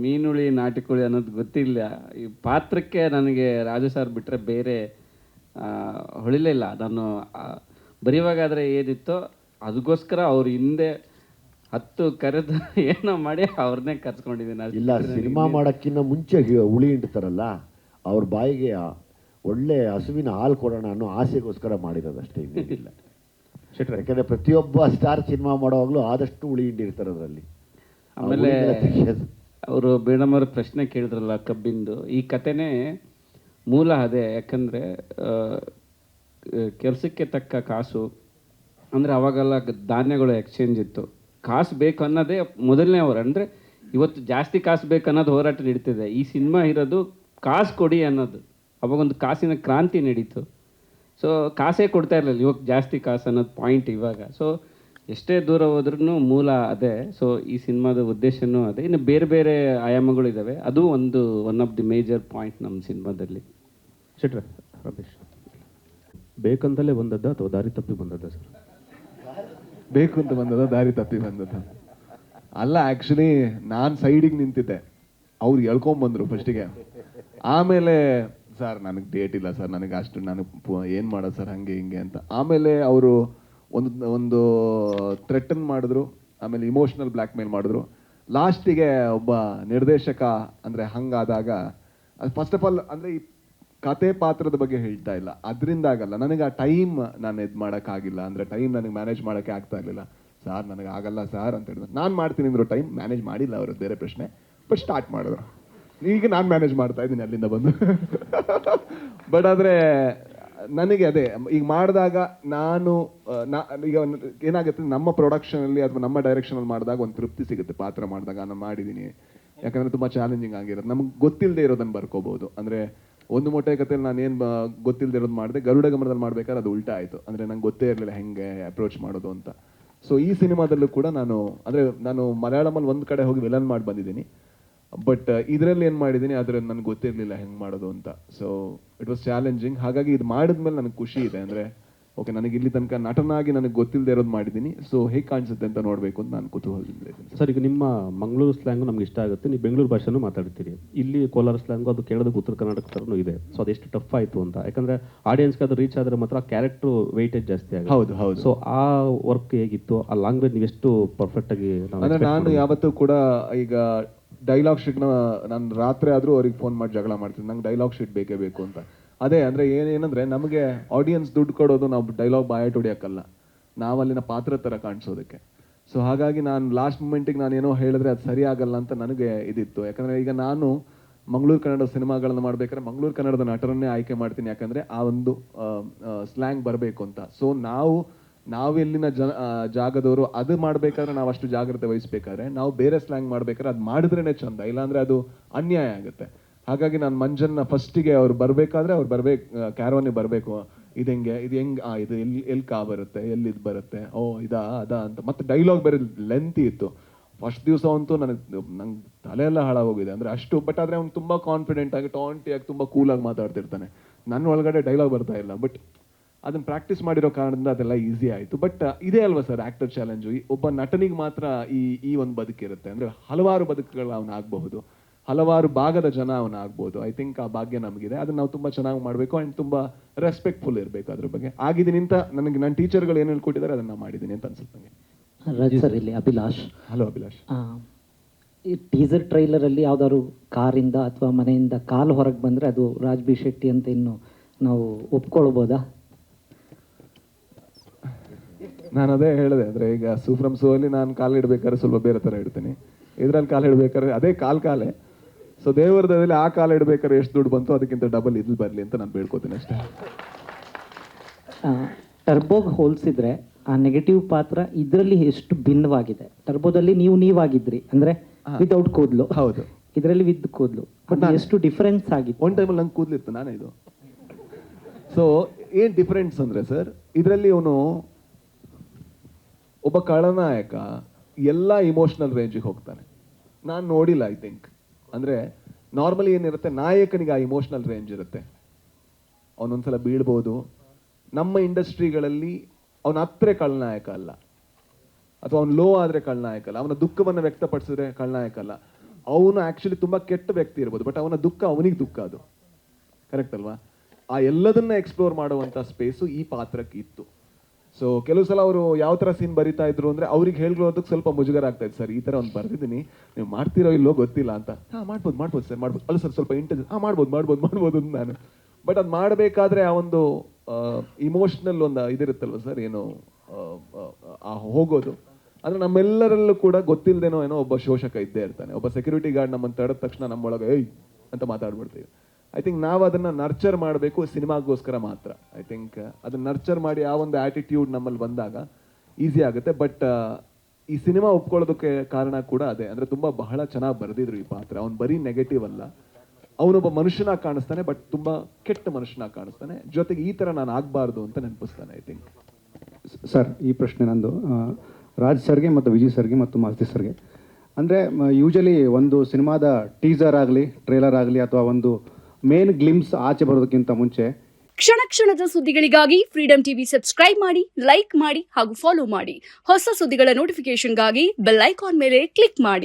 ಮೀನುಳಿ ನಾಟಿಕೋಳಿ ಅನ್ನೋದು ಗೊತ್ತಿಲ್ಲ. ಈ ಪಾತ್ರಕ್ಕೆ ನನಗೆ ರಾಜು ಸರ್ ಬಿಟ್ಟರೆ ಬೇರೆ ಹೊಳಿಲೇ ಇಲ್ಲ. ನಾನು ಬರೆಯುವಾಗಾದರೆ ಏನಿತ್ತೋ ಅದಕ್ಕೋಸ್ಕರ ಅವ್ರ ಹಿಂದೆ 10 ಕರೆದು ಏನೋ ಮಾಡಿ ಅವ್ರನ್ನೇ ಕರ್ಸ್ಕೊಂಡಿದ್ದೀನಿ. ಇಲ್ಲ, ಸಿನಿಮಾ ಮಾಡೋಕ್ಕಿಂತ ಮುಂಚೆ ಹುಳಿ ಹಿಂಡ್ತಾರಲ್ಲ, ಅವ್ರ ಬಾಯಿಗೆ ಒಳ್ಳೆ ಹಸುವಿನ ಹಾಲು ಕೊಡೋಣ ಅನ್ನೋ ಆಸೆಗೋಸ್ಕರ ಮಾಡಿರೋದಷ್ಟೇ, ಇನ್ನೇನಿಲ್ಲ. ಯಾಕಂದರೆ ಪ್ರತಿಯೊಬ್ಬ ಸ್ಟಾರ್ ಸಿನಿಮಾ ಮಾಡೋವಾಗಲೂ ಆದಷ್ಟು ಹುಳಿ ಹಿಂಡಿರ್ತಾರೆ ಅದರಲ್ಲಿ. ಆಮೇಲೆ ಅವರು ಬೇಡಮ್ಮವ್ರ ಪ್ರಶ್ನೆ ಕೇಳಿದ್ರಲ್ಲ ಕಬ್ಬಿಂದು, ಈ ಕಥೆನೇ ಮೂಲ ಅದೇ. ಯಾಕಂದರೆ ಕೆಲಸಕ್ಕೆ ತಕ್ಕ ಕಾಸು ಅಂದರೆ ಅವಾಗೆಲ್ಲ ಧಾನ್ಯಗಳು ಎಕ್ಸ್ಚೇಂಜ್ ಇತ್ತು. ಕಾಸು ಬೇಕು ಅನ್ನೋದೇ ಮೊದಲನೇ ಅವರು. ಅಂದರೆ ಇವತ್ತು ಜಾಸ್ತಿ ಕಾಸು ಬೇಕು ಅನ್ನೋದು ಹೋರಾಟ ನಡೀತಿದೆ. ಈ ಸಿನಿಮಾ ಇರೋದು ಕಾಸು ಕೊಡಿ ಅನ್ನೋದು. ಅವಾಗೊಂದು ಕಾಸಿನ ಕ್ರಾಂತಿ ನಡೀತು. ಸೊ ಕಾಸೇ ಕೊಡ್ತಾ ಇರಲಿಲ್ಲ, ಇವಾಗ ಜಾಸ್ತಿ ಕಾಸು ಅನ್ನೋದು ಪಾಯಿಂಟ್ ಇವಾಗ. ಸೊ ಎಷ್ಟೇ ದೂರ ಹೋದ್ರೂ ಮೂಲ ಅದೇ. ಸೊ ಈ ಸಿನಿಮಾದ ಉದ್ದೇಶನೂ ಅದೇ. ಇನ್ನು ಬೇರೆ ಬೇರೆ ಆಯಾಮಗಳಿದ್ದಾವೆ, ಅದು one of the major point ನಮ್ಮ ಸಿನಿಮಾದಲ್ಲಿ. ಶೆಟ್ರೆ, ರಮೇಶ್, ಬೇಕಂತಲೇ ಬಂದದ್ದ ಅಥವಾ ದಾರಿ ತಪ್ಪಿ ಬಂದದ್ದ ಸರ್? ಬೇಕು ಅಂತ ಬಂದದ, ದಾರಿ ತಪ್ಪಿ ಬಂದದ ಅಲ್ಲ. ಆ್ಯಕ್ಚುಲಿ ನಾನು ಸೈಡಿಗೆ ನಿಂತಿದ್ದೆ, ಅವ್ರು ಹೇಳ್ಕೊಂಬಂದರು ಫಸ್ಟಿಗೆ. ಆಮೇಲೆ ಸರ್ ನನಗೆ ಡೇಟ್ ಇಲ್ಲ ಸರ್, ನನಗೆ ಅಷ್ಟು ನನಗೆ ಏನು ಮಾಡೋದು ಸರ್ ಹಂಗೆ ಹಿಂಗೆ ಅಂತ. ಆಮೇಲೆ ಅವರು ಒಂದು ಥ್ರೆಟನ್ ಮಾಡಿದ್ರು, ಆಮೇಲೆ ಇಮೋಷ್ನಲ್ ಬ್ಲ್ಯಾಕ್ ಮೇಲ್ ಮಾಡಿದ್ರು. ಲಾಸ್ಟಿಗೆ ಒಬ್ಬ ನಿರ್ದೇಶಕ ಅಂದರೆ ಹಂಗಾದಾಗ, ಫಸ್ಟ್ ಆಫ್ ಆಲ್ ಅಂದರೆ ಈ ಕತೆ ಪಾತ್ರದ ಬಗ್ಗೆ ಹೇಳ್ತಾ ಇಲ್ಲ, ಅದರಿಂದ ಆಗಲ್ಲ. ನನಗೆ ಆ ಟೈಮ್ ನಾನು ಇದು ಮಾಡೋಕ್ಕಾಗಿಲ್ಲ, ಅಂದರೆ ಟೈಮ್ ನನಗೆ ಮ್ಯಾನೇಜ್ ಮಾಡೋಕ್ಕೆ ಆಗ್ತಾ ಇರಲಿಲ್ಲ. ಸಾರ್ ನನಗೆ ಆಗಲ್ಲ ಸಾರ್ ಅಂತ ಹೇಳಿದ್ರು. ನಾನು ಮಾಡ್ತೀನಿ ಅಂದರು, ಟೈಮ್ ಮ್ಯಾನೇಜ್ ಮಾಡಿಲ್ಲ ಅವರು, ಬೇರೆ ಪ್ರಶ್ನೆ. ಬಟ್ ಸ್ಟಾರ್ಟ್ ಮಾಡಿದ್ರು. ಈಗ ನಾನು ಮ್ಯಾನೇಜ್ ಮಾಡ್ತಾ ಇದ್ದೀನಿ ಅಲ್ಲಿಂದ ಬಂದು. ಬಟ್ ಆದರೆ ನನಗೆ ಅದೇ ಈಗ ಮಾಡಿದಾಗ ಈಗ ಏನಾಗುತ್ತೆ, ನಮ್ಮ ಪ್ರೊಡಕ್ಷನಲ್ಲಿ ಅಥವಾ ನಮ್ಮ ಡೈರೆಕ್ಷನಲ್ಲಿ ಮಾಡಿದಾಗ ಒಂದು ತೃಪ್ತಿ ಸಿಗುತ್ತೆ. ಪಾತ್ರ ಮಾಡಿದಾಗ ನಾನು ಮಾಡಿದ್ದೀನಿ, ಯಾಕಂದರೆ ತುಂಬ ಚಾಲೆಂಜಿಂಗ್ ಆಗಿರೋದು. ನಮ್ಗೆ ಗೊತ್ತಿಲ್ಲದೆ ಇರೋದನ್ನು ಬರ್ಕೋಬೋದು. ಅಂದರೆ ಒಂದು ಮೊಟ್ಟೆ ಕಥೆಯಲ್ಲಿ ನಾನೇನು ಗೊತ್ತಿಲ್ಲದೆ ಇರೋದು ಮಾಡಿದೆ, ಗರುಡ ಗಮನದಲ್ಲಿ ಮಾಡ್ಬೇಕಾದ್ರೆ ಅದು ಉಲ್ಟಾ ಆಯಿತು. ಅಂದರೆ ನಂಗೆ ಗೊತ್ತೇ ಇರಲಿಲ್ಲ ಹೆಂಗೆ ಅಪ್ರೋಚ್ ಮಾಡೋದು ಅಂತ. ಸೊ ಈ ಸಿನಿಮಾದಲ್ಲೂ ಕೂಡ ನಾನು ಮಲಯಾಳಮಲ್ಲಿ ಒಂದು ಕಡೆ ಹೋಗಿ ವಿಲನ್ ಮಾಡಿ ಬಂದಿದ್ದೀನಿ. ಬಟ್ ಇದರಲ್ಲಿ ಏನು ಮಾಡಿದ್ದೀನಿ ಆದರೆ ನನಗೆ ಗೊತ್ತಿರಲಿಲ್ಲ ಹೆಂಗೆ ಮಾಡೋದು ಅಂತ. So it was challenging. ಹಾಗಾಗಿ ಇದು ಮಾಡಿದ್ಮೇಲೆ ನನಗೆ ಖುಷಿ ಇದೆ. ಅಂದರೆ ಓಕೆ, ನನಗೆ ಇಲ್ಲಿ ತನಕ ನಟನಾಗಿ ನನಗೆ ಗೊತ್ತಿಲ್ಲದೆ ಇರೋದು ಮಾಡಿದ್ದೀನಿ. ಸೊ ಹೇಗೆ ಕಾಣಿಸುತ್ತೆ ಅಂತ ನೋಡಬೇಕು ಅಂತ ನಾನು ಕುತೂಹಲದಿಂದ ಇದ್ದೀನಿ. ಸರ್, ಈಗ ನಿಮ್ಮ ಮಂಗಳೂರು ಸ್ಲ್ಯಾಂಗು ನಮ್ಗೆ ಇಷ್ಟ ಆಗುತ್ತೆ, ನೀವು ಬೆಂಗಳೂರು ಭಾಷೆನೂ ಮಾತಾಡ್ತೀರಿ. ಇಲ್ಲಿ ಕೋಲಾರ ಸ್ಲ್ಯಾಂಗು ಅದು ಕೇಳೋದಕ್ಕೆ ಉತ್ತರ ಕರ್ನಾಟಕ ಥರನೂ ಇದೆ. ಸೊ ಅದೆಷ್ಟು ಟಫ್ ಆಯಿತು ಅಂತ, ಯಾಕಂದರೆ ಆಡಿಯನ್ಸ್ಗೆ ಅದು ರೀಚ್ ಆದರೆ ಮಾತ್ರ ಕ್ಯಾರೆಕ್ಟ್ರು ವೆಯ್ಟೇಜ್ ಜಾಸ್ತಿ ಆಗುತ್ತೆ. ಹೌದು ಹೌದು. ಸೊ ಆ ವರ್ಕ್ ಹೇಗಿತ್ತು, ಆ ಲ್ಯಾಂಗ್ವೇಜ್ ನೀವು ಎಷ್ಟು ಪರ್ಫೆಕ್ಟಾಗಿ? ಅಂದರೆ ನಾನು ಯಾವತ್ತೂ ಕೂಡ ಈಗ ಡೈಲಾಗ್ ಶೀಟ್ನ ನಾನು ರಾತ್ರಿ ಆದರೂ ಅವ್ರಿಗೆ ಫೋನ್ ಮಾಡಿ ಜಗಳ ಮಾಡ್ತೀನಿ, ನಂಗೆ ಡೈಲಾಗ್ ಶೀಟ್ ಬೇಕೇ ಬೇಕು ಅಂತ. ಅದೇ ಅಂದರೆ ಏನಂದರೆ ನಮಗೆ ಆಡಿಯನ್ಸ್ ದುಡ್ಡು ಕೊಡೋದು ನಾವು ಡೈಲಾಗ್ ಬಾಯಟ್ ಹೊಡಿಯೋಕ್ಕಲ್ಲ, ನಾವು ಅಲ್ಲಿನ ಪಾತ್ರ ಥರ ಕಾಣಿಸೋದಕ್ಕೆ. ಸೊ ಹಾಗಾಗಿ ನಾನು ಲಾಸ್ಟ್ ಮೂಮೆಂಟಿಗೆ ನಾನೇನೋ ಹೇಳಿದ್ರೆ ಅದು ಸರಿ ಆಗಲ್ಲ ಅಂತ ನನಗೆ ಇದಿತ್ತು. ಯಾಕಂದರೆ ಈಗ ನಾನು ಮಂಗಳೂರು ಕನ್ನಡ ಸಿನಿಮಾಗಳನ್ನು ಮಾಡಬೇಕಾದ್ರೆ ಮಂಗಳೂರು ಕನ್ನಡದ ನಟರನ್ನೇ ಆಯ್ಕೆ ಮಾಡ್ತೀನಿ, ಯಾಕಂದರೆ ಆ ಒಂದು ಸ್ಲ್ಯಾಂಗ್ ಬರಬೇಕು ಅಂತ. ಸೊ ನಾವೆಲ್ಲಿನ ಜಾಗದವರು ಅದು ಮಾಡಬೇಕಾದ್ರೆ ನಾವು ಅಷ್ಟು ಜಾಗ್ರತೆ ವಹಿಸ್ಬೇಕಾದ್ರೆ, ನಾವು ಬೇರೆ ಸ್ಲ್ಯಾಂಗ್ ಮಾಡ್ಬೇಕಾದ್ರೆ ಅದು ಮಾಡಿದ್ರೇ ಚಂದ, ಇಲ್ಲಾಂದರೆ ಅದು ಅನ್ಯಾಯ ಆಗುತ್ತೆ. ಹಾಗಾಗಿ ನಾನು ಮಂಜನ್ನ ಫಸ್ಟಿಗೆ ಅವ್ರು ಬರಬೇಕಾದ್ರೆ ಕ್ಯಾರವಾನಿಗೆ ಬರಬೇಕು, ಇದು ಹೆಂಗೆ ಇದು ಎಲ್ಲಿ ಕಾ ಬರುತ್ತೆ, ಎಲ್ಲಿ ಇದು ಬರುತ್ತೆ, ಓ ಇದಾ ಅಂತ. ಮತ್ತು ಡೈಲಾಗ್ ಬೇರೆ ಲೆಂತಿ ಇತ್ತು. ಫಸ್ಟ್ ದಿವಸ ಅಂತೂ ನಂಗೆ ತಲೆ ಎಲ್ಲ ಹಾಳಾಗೋಗಿದೆ, ಅಂದರೆ ಅಷ್ಟು. ಬಟ್ ಆದರೆ ಅವ್ನು ತುಂಬ ಕಾನ್ಫಿಡೆಂಟ್ ಆಗಿ ಟಾಂಟಿಯಾಗಿ ತುಂಬ ಕೂಲಾಗಿ ಮಾತಾಡ್ತಿರ್ತಾನೆ. ನನ್ನ ಒಳಗಡೆ ಡೈಲಾಗ್ ಬರ್ತಾ ಇಲ್ಲ. ಬಟ್ ಅದನ್ನು ಪ್ರಾಕ್ಟೀಸ್ ಮಾಡಿರೋ ಕಾರಣದಿಂದ ಅದೆಲ್ಲ ಈಸಿ ಆಯಿತು. ಬಟ್ ಇದೇ ಅಲ್ವಾ ಸರ್ ಆ್ಯಕ್ಟರ್ ಚಾಲೆಂಜು. ಒಬ್ಬ ನಟನಿಗೆ ಮಾತ್ರ ಈ ಒಂದು ಬದುಕಿರುತ್ತೆ. ಅಂದರೆ ಹಲವಾರು ಬದುಕುಗಳು ಅವನಾಗಬಹುದು, ಹಲವಾರು ಭಾಗದ ಜನ ಅವನಾಗ್ಬೋದು. ಐ ಥಿಂಕ್ ಆ ಭಾಗ್ಯ ನಮಗಿದೆ. ಅದನ್ನು ನಾವು ತುಂಬ ಚೆನ್ನಾಗಿ ಮಾಡಬೇಕು ಆ್ಯಂಡ್ ತುಂಬ ರೆಸ್ಪೆಕ್ಟ್ಫುಲ್ ಇರಬೇಕು ಅದ್ರ ಬಗ್ಗೆ. ಆಗಿದ್ದೀನಿ ಅಂತ ನನಗೆ ನನ್ನ ಟೀಚರ್ಗಳು ಏನು ಹೇಳ್ಕೊಟ್ಟಿದ್ದಾರೆ ಅದನ್ನು ಮಾಡಿದ್ದೀನಿ ಅಂತ ಅನ್ಸುತ್ತೆ ನನಗೆ. ರಾಜ್ ಸರ್, ಇಲ್ಲಿ ಅಭಿಲಾಷ್. ಹಲೋ ಅಭಿಲಾಷ್. ಈ ಟೀಸರ್ ಟ್ರೈಲರಲ್ಲಿ ಯಾವ್ದಾದ್ರು ಕಾರಿಂದ ಅಥವಾ ಮನೆಯಿಂದ ಕಾಲು ಹೊರಗೆ ಬಂದರೆ ಅದು ರಾಜ್ ಬಿ ಶೆಟ್ಟಿ ಅಂತ ಇನ್ನು ನಾವು ಒಪ್ಕೊಳ್ಬೋದಾ? ನಾನು ಅದೇ ಹೇಳಿದೆ, ಅಂದರೆ ಈಗ ಸೂಫ್ರಮ್ ಸೋಲಿ ನಾನು ಕಾಲು ಇಡಬೇಕಾದ್ರೆ ಸ್ವಲ್ಪ ಬೇರೆ ಥರ ಇಡ್ತೀನಿ, ಇದರಲ್ಲಿ ಕಾಲು ಇಡಬೇಕಾದ್ರೆ ಅದೇ ಕಾಲೇ. ಸೊ ದೇವರದಲ್ಲಿ ಆ ಕಾಲು ಇಡಬೇಕಾದ್ರೆ ಎಷ್ಟು ದುಡ್ಡು ಬಂತು ಅದಕ್ಕಿಂತ ಡಬಲ್ ಇದ್ರಲ್ಲಿ ಬರಲಿ ಅಂತ ನಾನು ಬೇಡ್ಕೋತೀನಿ ಅಷ್ಟೇ. ಟರ್ಬೋಗೆ ಹೋಲಿಸಿದ್ರೆ ಆ ನೆಗೆಟಿವ್ ಪಾತ್ರ ಇದರಲ್ಲಿ ಎಷ್ಟು ಭಿನ್ನವಾಗಿದೆ? ಟರ್ಬೋದಲ್ಲಿ ನೀವಾಗಿದ್ರಿ, ಅಂದರೆ ವಿತೌಟ್ ಕೂದಲು. ಹೌದು. ಇದರಲ್ಲಿ ವಿತ್ ಕೂದಲು. ಬಟ್ ಎಷ್ಟು ಡಿಫರೆನ್ಸ್ ಆಗಿತ್ತು? ಒಂದು ಟೈಮಲ್ಲಿ ನಂಗೆ ಕೂದಲಿತ್ತು, ನಾನೇ ಇದು. ಸೊ ಏನು ಡಿಫರೆನ್ಸ್ ಅಂದರೆ ಸರ್, ಇದರಲ್ಲಿ ಅವನು ಒಬ್ಬ ಖಳನಾಯಕ ಎಲ್ಲ ಇಮೋಷ್ನಲ್ ರೇಂಜಿಗೆ ಹೋಗ್ತಾನೆ. ನಾನು ನೋಡಿಲ್ಲ, ಐ ಥಿಂಕ್. ಅಂದರೆ ನಾರ್ಮಲಿ ಏನಿರುತ್ತೆ, ನಾಯಕನಿಗೆ ಆ ಇಮೋಷ್ನಲ್ ರೇಂಜ್ ಇರುತ್ತೆ, ಅವನೊಂದ್ಸಲ ಬೀಳ್ಬೋದು. ನಮ್ಮ ಇಂಡಸ್ಟ್ರಿಗಳಲ್ಲಿ ಅವನ ಹತ್ರ ಖಳನಾಯಕ ಅಲ್ಲ, ಅಥವಾ ಅವ್ನು ಲೋ ಆದರೆ ಖಳನಾಯಕ ಅಲ್ಲ, ಅವನ ದುಃಖವನ್ನು ವ್ಯಕ್ತಪಡಿಸಿದ್ರೆ ಖಳನಾಯಕ ಅಲ್ಲ. ಅವನು ಆ್ಯಕ್ಚುಲಿ ತುಂಬ ಕೆಟ್ಟ ವ್ಯಕ್ತಿ ಇರ್ಬೋದು, ಬಟ್ ಅವನ ದುಃಖ ಅವನಿಗೆ ದುಃಖ ಅದು. ಕರೆಕ್ಟ್ ಅಲ್ವಾ? ಆ ಎಲ್ಲದನ್ನ ಎಕ್ಸ್ಪ್ಲೋರ್ ಮಾಡುವಂಥ ಸ್ಪೇಸು ಈ ಪಾತ್ರಕ್ಕೆ ಇತ್ತು. ಸೊ ಕೆಲವು ಸಲ ಅವರು ಯಾವ ಥರ ಸೀನ್ ಬರಿತಾ ಇದ್ರು ಅಂದರೆ ಅವ್ರಿಗೆ ಹೇಳ್ಕೊಳ್ಳೋದಕ್ಕೆ ಸ್ವಲ್ಪ ಮುಜುಗರ ಆಗ್ತಾ ಇತ್ತು. ಸರ್ ಈ ಥರ ಒಂದು ಬರ್ದಿದ್ದೀನಿ, ನೀವು ಮಾಡ್ತೀರೋ ಇಲ್ಲೋ ಗೊತ್ತಿಲ್ಲ ಅಂತ. ಹಾಂ ಮಾಡ್ಬೋದು ಸರ್ ಮಾಡ್ಬೋದು. ಅಲ್ಲ ಸರ್ ಸ್ವಲ್ಪ ಇಂಟೆನ್ಸ್, ಹಾಂ ಮಾಡ್ಬೋದು ಅಂತ ನಾನು. ಬಟ್ ಅದು ಮಾಡಬೇಕಾದ್ರೆ ಆ ಒಂದು ಇಮೋಷ್ನಲ್ ಒಂದು ಇದಿರುತ್ತಲ್ವ ಸರ್, ಏನು ಆ ಹೋಗೋದು ಅಂದರೆ ನಮ್ಮೆಲ್ಲರಲ್ಲೂ ಕೂಡ ಗೊತ್ತಿಲ್ಲದೇನೋ ಏನೋ ಒಬ್ಬ ಶೋಷಕ ಇದ್ದೇ ಇರ್ತಾನೆ. ಒಬ್ಬ ಸೆಕ್ಯೂರಿಟಿ ಗಾರ್ಡ್ ನಮ್ಮನ್ನು ತಡೆದ ತಕ್ಷಣ ನಮ್ಮೊಳಗೆ ಏಯ್ ಅಂತ ಮಾತಾಡ್ಬಿಡ್ತೀವಿ. ಐ ಥಿಂಕ್ ನಾವು ಅದನ್ನು ನರ್ಚರ್ ಮಾಡಬೇಕು ಸಿನಿಮಾಗೋಸ್ಕರ ಮಾತ್ರ. ಐ ಥಿಂಕ್ ಅದನ್ನು ನರ್ಚರ್ ಮಾಡಿ ಆ ಒಂದು ಆ್ಯಟಿಟ್ಯೂಡ್ ನಮ್ಮಲ್ಲಿ ಬಂದಾಗ ಈಸಿ ಆಗುತ್ತೆ. ಬಟ್ ಈ ಸಿನಿಮಾ ಒಪ್ಕೊಳ್ಳೋದಕ್ಕೆ ಕಾರಣ ಕೂಡ ಅದೇ, ಅಂದರೆ ಬಹಳ ಚೆನ್ನಾಗಿ ಬರೆದಿದ್ರು ಈ ಪಾತ್ರ. ಅವ್ನು ಬರೀ ನೆಗೆಟಿವ್ ಅಲ್ಲ, ಅವನೊಬ್ಬ ಮನುಷ್ಯನಾಗಿ ಕಾಣಿಸ್ತಾನೆ, ಬಟ್ ತುಂಬ ಕೆಟ್ಟ ಮನುಷ್ಯನಾಗಿ ಕಾಣಿಸ್ತಾನೆ. ಜೊತೆಗೆ ಈ ಥರ ನಾನು ಆಗಬಾರ್ದು ಅಂತ ನೆನಪಿಸ್ತಾನೆ. ಐ ಥಿಂಕ್ ಸರ್ ಈ ಪ್ರಶ್ನೆ ನಂದು ರಾಜ್ ಸರ್ಗೆ ಮತ್ತು ವಿಜಯ್ ಸರ್ಗೆ ಮತ್ತು ಮಾಸ್ತಿ ಸರ್ಗೆ. ಅಂದರೆ ಯೂಶಲಿ ಒಂದು ಸಿನಿಮಾದ ಟೀಸರ್ ಆಗಲಿ ಟ್ರೇಲರ್ ಆಗಲಿ ಅಥವಾ ಒಂದು ಮೇನ್ ಗ್ಲಿಮ್ಸ್ ಆಚೆ ಬರೋದಕ್ಕಿಂತ ಮುಂಚೆ ಕ್ಷಣ ಕ್ಷಣದ ಸುದ್ದಿಗಳಿಗಾಗಿ ಫ್ರೀಡಂ ಟಿವಿ ಸಬ್ಸ್ಕ್ರೈಬ್ ಮಾಡಿ, ಲೈಕ್ ಮಾಡಿ ಹಾಗೂ ಫಾಲೋ ಮಾಡಿ. ಹೊಸ ಸುದ್ದಿಗಳ ನೋಟಿಫಿಕೇಶನ್ಗಾಗಿ ಬೆಲ್ ಐಕಾನ್ ಮೇಲೆ ಕ್ಲಿಕ್ ಮಾಡಿ.